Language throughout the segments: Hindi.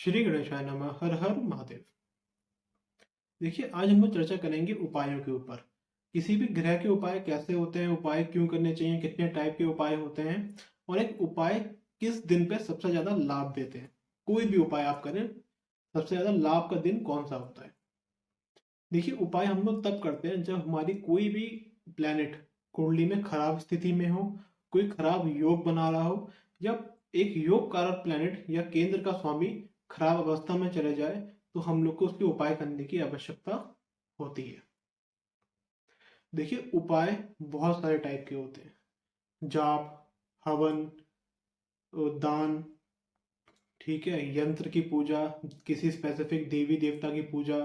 श्री गणेशाय नमः। हर हर महादेव। देखिए, आज हम लोग चर्चा करेंगे उपायों के ऊपर। किसी भी ग्रह के उपाय कैसे होते हैं, उपाय क्यों करने चाहिए, कितने टाइप के उपाय होते हैं और एक उपाय किस दिन पे सबसे ज्यादा लाभ देते हैं। कोई भी उपाय आप करें, सबसे ज्यादा लाभ का दिन कौन सा होता है। देखिए, उपाय हम लोग तब करते हैं जब हमारी कोई भी प्लेनेट कुंडली में खराब स्थिति में हो, कोई खराब योग बना रहा हो, या एक योग कारक प्लेनेट या केंद्र का स्वामी खराब अवस्था में चले जाए, तो हम लोग को उसके उपाय करने की आवश्यकता होती है। देखिए, उपाय बहुत सारे टाइप के होते हैं। जाप, हवन, दान, ठीक है, यंत्र की पूजा, किसी स्पेसिफिक देवी देवता की पूजा,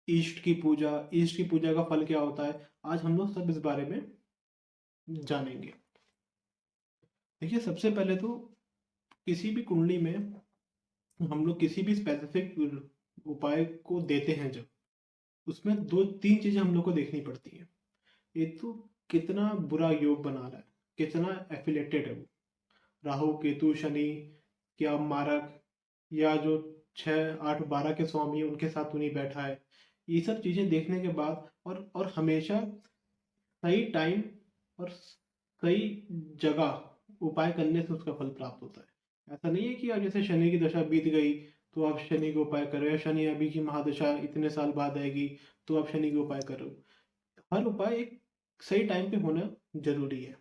ईष्ट की पूजा। ईष्ट की पूजा का फल क्या होता है, आज हम लोग सब इस बारे में जानेंगे। देखिए, सबसे पहले तो किसी भी कुंडली में हम लोग किसी भी स्पेसिफिक उपाय को देते हैं, जब उसमें दो तीन चीजें हम लोग को देखनी पड़ती है। एक तो कितना बुरा योग बना रहा है, कितना एफिलेटेड है वो, राहु केतु शनि, क्या मारक, या जो 6 8 12 के स्वामी हैं उनके साथ उन्हीं बैठा है। ये सब चीजें देखने के बाद और हमेशा सही टाइम और सही जगह उपाय करने से उसका फल प्राप्त होता है। ऐसा नहीं है कि आप जैसे शनि की दशा बीत गई तो आप शनि के उपाय कर रहे हो, या शनि अभी की महादशा इतने साल बाद आएगी तो आप शनि के उपाय कर रहे हो। हर उपाय एक सही टाइम पे होना जरूरी है।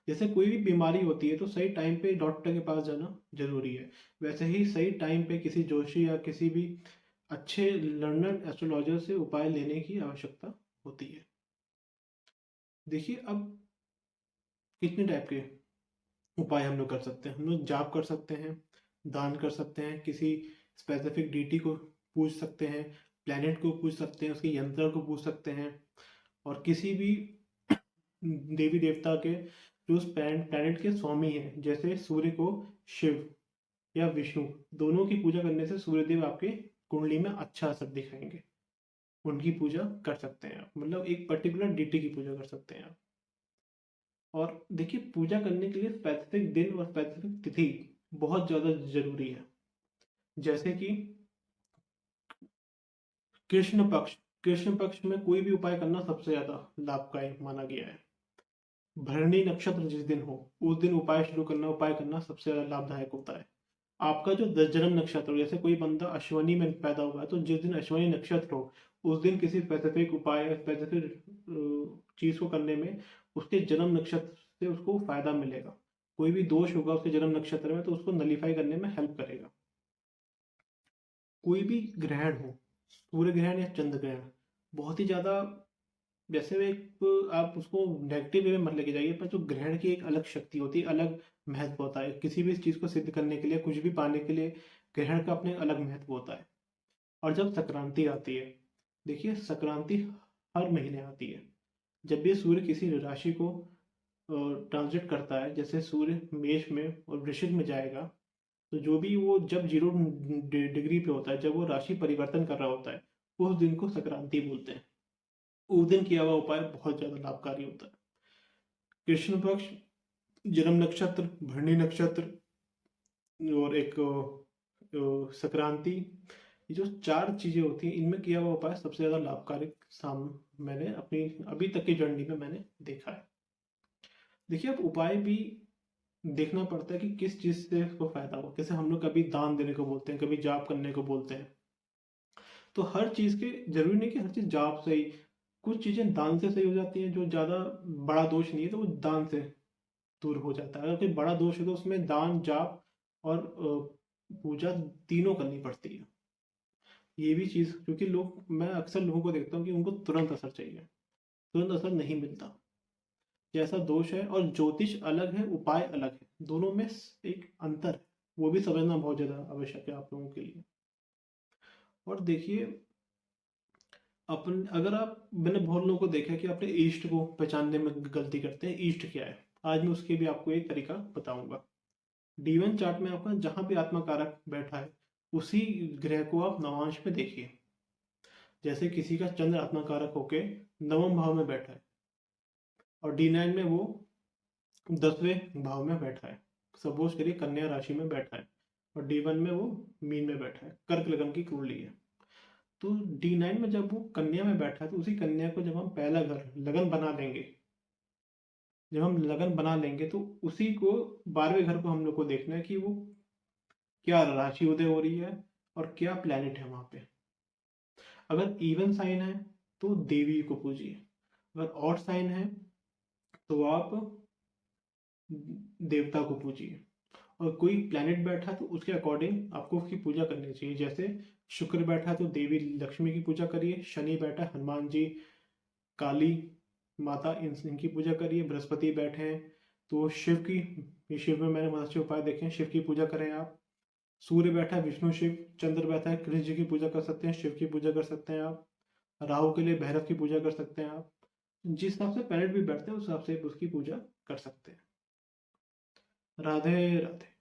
जैसे कोई भी बीमारी होती है तो सही टाइम पे डॉक्टर के पास जाना जरूरी है, वैसे ही सही टाइम पे किसी जोशी या किसी भी अच्छे लर्नर एस्ट्रोलॉजर से उपाय लेने की आवश्यकता होती है। देखिए, अब कितने टाइप के उपाय हम लोग कर सकते हैं। हम लोग जाप कर सकते हैं, दान कर सकते हैं, किसी स्पेसिफिक डीटी को पूज सकते हैं, प्लेनेट को पूज सकते हैं, उसके यंत्र को पूज सकते हैं, और किसी भी देवी देवता के जो उस प्लेनेट के स्वामी हैं, जैसे सूर्य को शिव या विष्णु, दोनों की पूजा करने से सूर्यदेव आपके कुंडली में अच्छा असर दिखाएंगे। उनकी पूजा कर सकते हैं आप, मतलब एक पर्टिकुलर डीटी की पूजा कर सकते हैं आप। और देखिए, पूजा करने के लिए स्पेसिफिक दिन और स्पेसिफिक तिथि बहुत ज़्यादा जरूरी है। जैसे कि कृष्ण पक्ष, कृष्ण पक्ष में कोई भी उपाय करना सबसे ज़्यादा लाभकारी माना गया है। भरणी नक्षत्र जिस दिन हो उस दिन उपाय शुरू करना, उपाय करना सबसे ज़्यादा लाभदायक होता है। आपका जो जन्म नक्षत्र हो, जैसे कोई बंदा अश्वनी में पैदा हुआ है तो जिस दिन अश्वनी नक्षत्र हो उस दिन किसी स्पेसिफिक उपाय, स्पेसिफिक चीज को करने में उसके जन्म नक्षत्र से उसको फायदा मिलेगा। कोई भी दोष होगा उसके जन्म नक्षत्र में तो उसको नलीफाई करने में हेल्प करेगा। कोई भी ग्रहण हो, सूर्य ग्रहण या चंद्र ग्रहण, बहुत ही ज्यादा, जैसे वो एक, आप उसको नेगेटिव वे में मत लेके जाइए, पर जो ग्रहण की एक अलग शक्ति होती है, अलग महत्व होता है। किसी भी चीज को सिद्ध करने के लिए, कुछ भी पाने के लिए ग्रहण का अपने अलग महत्व होता है। और जब संक्रांति आती है, देखिए संक्रांति हर महीने आती है। जब भी सूर्य किसी राशि को ट्रांजिट करता है, जैसे सूर्य मेष में और वृश्चिक में जाएगा, तो जो भी वो जब 0 डिग्री पे होता है, जब वो राशि परिवर्तन कर रहा होता है, उस दिन को संक्रांति बोलते हैं। उस दिन किया हुआ उपाय बहुत ज्यादा लाभकारी होता है। कृष्ण पक्ष, जन्म नक्षत्र, भरणी नक्षत्र, और एक संक्रांति, ये जो चार चीजें होती हैं, इनमें किया हुआ उपाय सबसे ज्यादा लाभकारी साम मैंने अपनी अभी तक की जर्नी में मैंने देखा है। देखिए, अब उपाय भी देखना पड़ता है कि किस चीज से उसको फायदा हो। जैसे हम लोग कभी दान देने को बोलते हैं, कभी जाप करने को बोलते हैं, तो हर चीज के जरूरी नहीं कि हर चीज जाप से ही, कुछ चीजें दान से सही हो जाती हैं। जो ज्यादा बड़ा दोष नहीं है तो वो दान से दूर हो जाता है। अगर कोई बड़ा दोष है तो उसमें दान, जाप और पूजा तीनों करनी पड़ती है। ये भी चीज, क्योंकि लोग, मैं अक्सर लोगों को देखता हूँ कि उनको तुरंत असर चाहिए, तुरंत असर नहीं मिलता। जैसा दोष है, और ज्योतिष अलग है, उपाय अलग है, दोनों में एक अंतर है। वो भी समझना बहुत ज्यादा आवश्यक है आप लोगों के लिए। और देखिए, अपन अगर आप, मैंने बहुत लोगों को देखा है कि अपने ईस्ट को पहचानने में गलती करते हैं। ईस्ट क्या है, आज मैं उसके भी आपको एक तरीका बताऊंगा। D1 चार्ट में आपका जहां भी आत्मा कारक बैठा है, उसी ग्रह को आप नवांश में देखिए। जैसे किसी का चंद्र आत्मा कारक होके 9वें भाव में बैठा है, और D9 में वो 10वें भाव में बैठा है, सपोज करिए कन्या राशि में बैठा है, और D1 में वो मीन में बैठा है, कर्क लगन की कुंडली है। तो D9 में जब वो कन्या में बैठा है तो उसी कन्या को जब हम पहला घर लगन बना देंगे, जब हम लगन बना लेंगे तो उसी को 12वें घर को हम लोग को देखना है कि वो क्या राशि उदय हो रही है और क्या प्लैनेट है वहां पे। अगर इवन साइन है तो देवी को पूजिए, अगर ऑड साइन है तो आप देवता को पूजिए, और कोई प्लैनेट बैठा तो उसके अकॉर्डिंग आपको उसकी पूजा करनी चाहिए। जैसे शुक्र बैठा तो देवी लक्ष्मी की पूजा करिए, शनि बैठा हनुमान जी, काली माता, इनकी पूजा करिए। बृहस्पति बैठे हैं तो शिव की, ये शिव में मैंने बहुत अच्छे उपाय देखे हैं, शिव की पूजा करें आप। सूर्य बैठा है विष्णु शिव, चंद्र बैठा है कृष्ण जी की पूजा कर सकते हैं, शिव की पूजा कर सकते हैं आप। राहु के लिए भैरव की पूजा कर सकते हैं आप। जिस हिसाब से प्लैनेट भी बैठते हैं उस हिसाब से उसकी पूजा कर सकते हैं। राधे राधे।